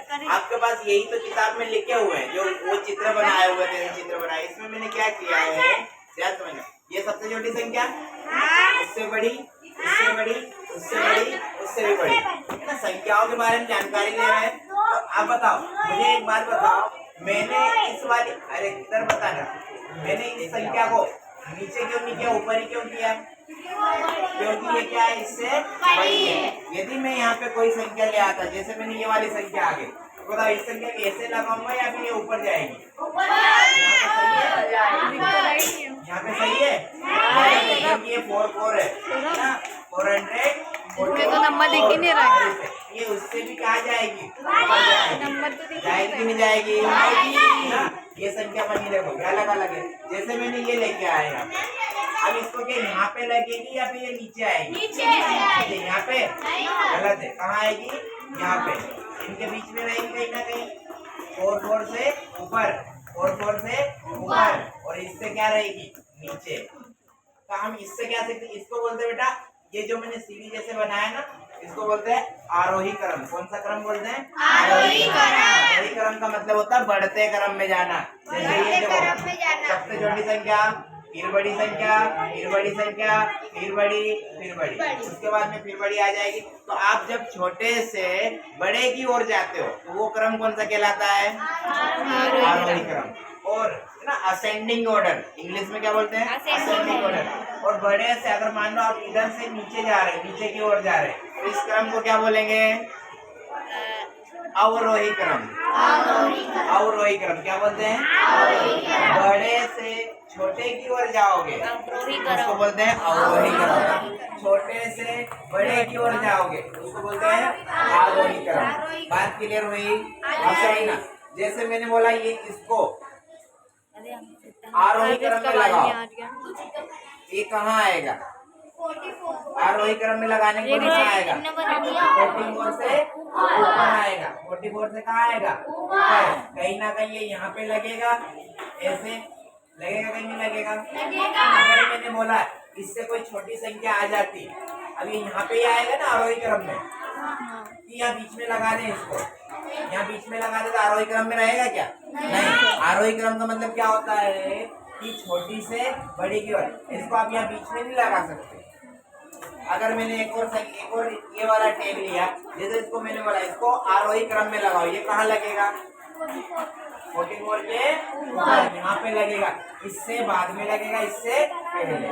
आपके पास यही तो किताब में लिखे हुए हैं, जो वो चित्र बनाए हुए थे, चित्र बनाए। इसमें मैंने क्या किया है, ध्यान समझना। ये सबसे छोटी संख्या, उससे बड़ी, उससे बड़ी, उससे बड़ी, उससे भी बड़ी, है ना। संख्याओं के बारे में जानकारी ले रहे हैं। तो आप बताओ, मुझे एक बात बताओ, मैंने इस वाली, अरे इधर बताना, मैंने इस संख्या को नीचे क्यों नहीं किया, ऊपर ही क्यों किया? क्योंकि ये क्या है, इससे बड़ी है। यदि मैं यहाँ पे कोई संख्या ले आता, जैसे मैंने ये वाली संख्या आ गई, तो बताओ इस संख्या को ऐसे लगाऊंगा या फिर ये ऊपर जाएगी? यहाँ पे सही है, क्योंकि ये 4 है ना, 400 तो नंबर देख ही नहीं रहा है। ये उससे भी कहा जाएगी, नंबर तो जाएगी कि नहीं जाएगी ना। ये संख्या बनी, देखो क्या लगा लगे, जैसे मैंने ये लेके आया यहाँ पे, अब इसको क्या यहाँ पे लगेगी या फिर ये नीचे आएगी? नीचे। यहाँ पे गलत है, कहाँ आएगी? यहाँ पे, इनके बीच में रहेगी कहीं ना कहीं। 4 से ऊपर, 4 से ऊपर, और इससे क्या रहेगी? नीचे। तो हम इससे क्या सीखते, इसको बोलते हैं बेटा, ये जो मैंने सीढ़ी जैसे बनाया ना, इसको बोलते हैं आरोही क्रम। कौन सा क्रम बोलते हैं? आरोही क्रम। आरोही क्रम का मतलब होता है बढ़ते क्रम में जाना। जैसे ये देखो, सबसे छोटी संख्या, फिर बड़ी संख्या, फिर बड़ी संख्या, फिर बड़ी, फिर बड़ी, उसके बाद में फिर बड़ी आ जाएगी। तो आप जब छोटे से बड़े की ओर जाते हो तो वो क्रम कौन सा कहलाता है? आरोही क्रम। और ना असेंडिंग ऑर्डर, इंग्लिश में क्या बोलते हैं? Ascending order. और बड़े से अगर मान लो आप इधर से नीचे जा रहे हैं, नीचे की ओर जा रहे हैं, तो इस क्रम को क्या बोलेंगे? अवरोही क्रम। अवरोही क्रम क्या बोलते हैं? बड़े से छोटे की ओर जाओगे उसको बोलते हैं अवरोही क्रम। छोटे से बड़े की ओर जाओगे उसको बोलते हैं आरोही क्रम। बात क्लियर हुई? सही ना। जैसे मैंने बोला ये इसको आरोही क्रम में लगाओ, ये कहाँ आएगा? आरोही क्रम में लगाने के बाद कहाँ आएगा? 44 से ऊपर आएगा। 44 से कहाँ आएगा? ऊपर। कहीं ना कहीं ये यहाँ पे लगेगा, ऐसे लगेगा, कहीं नहीं लगेगा। अगर मैंने बोला इससे कोई छोटी संख्या आ जाती, अभी यहाँ पे ही आएगा ना आरोही क्रम में, कि यहाँ बीच में लगा दे, इसको यहाँ बीच में लगा दे तो आरोही क्रम में रहेगा क्या? नहीं। आरोही क्रम का मतलब क्या होता है कि छोटी से बड़ी की ओर, इसको आप यहाँ बीच में नहीं लगा सकते। अगर मैंने एक और ये वाला टैग लिया, जैसे इसको मैंने बोला इसको आरोही क्रम में लगाओ, ये कहाँ लगेगा? 44 के ऊपर, यहाँ पे लगेगा। इससे बाद में लगेगा, इससे पहले,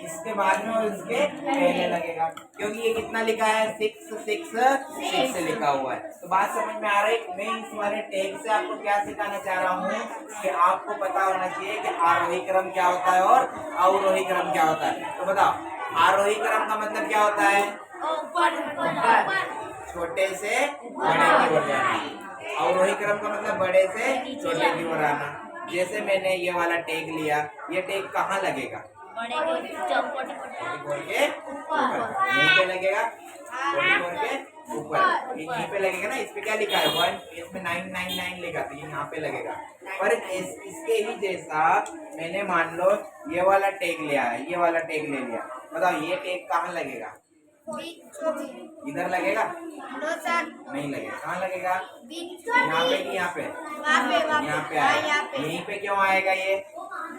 इसके बाद में और इसके पहले लगेगा, क्योंकि ये कितना लिखा है? 6 6 6 लिखा हुआ है। तो बात समझ में आ रही है? मैं इस वाले टैग से आपको क्या सिखाना चाह रहा हूँ कि आपको पता होना चाहिए कि आरोही क्रम क्या होता है और अवरोही क्रम क्या होता है। तो बताओ, आरोही क्रम का मतलब क्या होता है? छोटे से बड़े की ओर जाना। अवरोही क्रम का मतलब बड़े से छोटे की ओर आना। जैसे मैंने ये वाला टैग लिया, ये टैग कहाँ लगेगा? 44 के ऊपर, यहीं पे लगेगा। 44 के ऊपर, यहीं पे लगेगा ना। इस पे क्या लिखा है? 1, इसमें 999 लिखा, तो ये यहाँ पे लगेगा। पर इसके ही जैसा मैंने मान लो ये वाला टैग लिया है, ये वाला टैग ले लिया, बताओ ये टैग कहाँ लगेगा? इधर लगेगा? नहीं लगेगा। कहाँ लगेगा? यहाँ पे कि यहाँ पे? यहाँ पे आएगा। यहीं पे क्यों आएगा ये?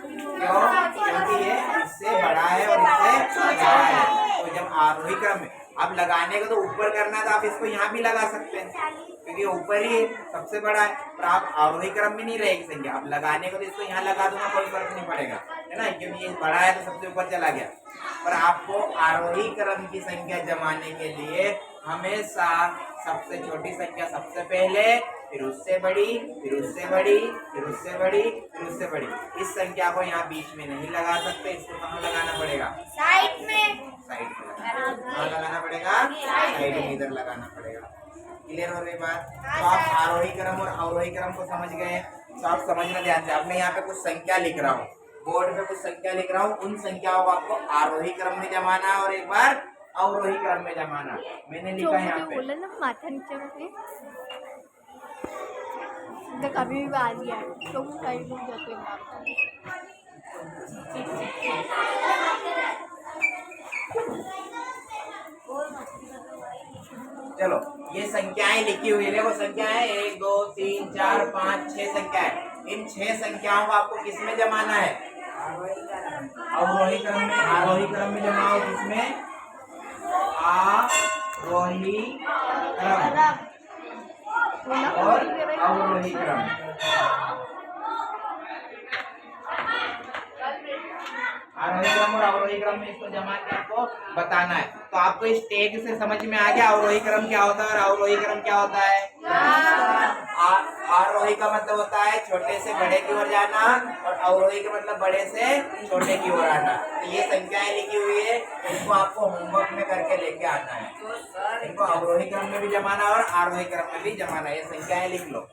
क्यों? क्योंकि ये इससे बड़ा है और इससे बड़ा है। तो जब आरोही क्रम में आप लगाने को तो ऊपर करना है, तो आप इसको यहाँ भी लगा सकते हैं, क्योंकि ऊपर ही सबसे बड़ा है। पर आप आरोही क्रम में नहीं रहेगी संख्या, आप लगाने को तो इसको यहाँ लगा दूंगा, कोई फर्क नहीं पड़ेगा, है ना, क्योंकि ये बड़ा है तो सबसे ऊपर चला गया। पर आपको आरोही क्रम की संख्या जमाने के लिए हमेशा सबसे छोटी संख्या सबसे पहले, फिर उससे बड़ी, फिर उससे बड़ी, फिर उससे बड़ी, फिर उससे बड़ी। इस संख्या को यहाँ बीच में नहीं लगा सकते, इसको कहाँ लगाना पड़ेगा? साइड में। साइड में कहाँ लगाना पड़ेगा? साइड में, इधर लगाना पड़ेगा। क्लियर हो गई बात? तो आप आरोही क्रम और अवरोही क्रम को समझ गए। तो आप समझना ध्यान से। अब मैं यहाँ पे कुछ संख्या लिख रहा हूँ, बोर्ड पे कुछ संख्या लिख रहा हूँ, उन संख्याओं को आपको आरोही क्रम में जमाना है और एक बार अवरोही क्रम में जमाना। मैंने लिखा यहाँ पे, बोला ना माथा नीचे में तो कभी भी आ गया तो साइड में जाते हैं। चलो ये संख्याएं लिखी हुई है, देखो संख्याएं 1 2 3 4 5 6 संख्याएं। इन 6 संख्याओं को आपको किस में जमाना है? अवरोही क्रम में। आरोही क्रम में जमाओ, किसमें? आरोही क्रम और अवरोही क्रम। आरोही क्रम और अवरोही क्रम में इसको जमा के आपको बताना है। तो आपको इस टेग से समझ में आ गया अवरोही क्रम क्या होता है और अवरोही क्रम क्या होता है? आरोही का मतलब होता है छोटे से बड़े की ओर जाना और अवरोही का मतलब बड़े से छोटे की ओर आना। तो ये संख्याएं लिखी हुई है, इसको आपको होमवर्क में करके लेके आना है। इनको अवरोही क्रम में भी जमाना और आरोही क्रम में भी जमाना है। ये संख्याएं लिख लो।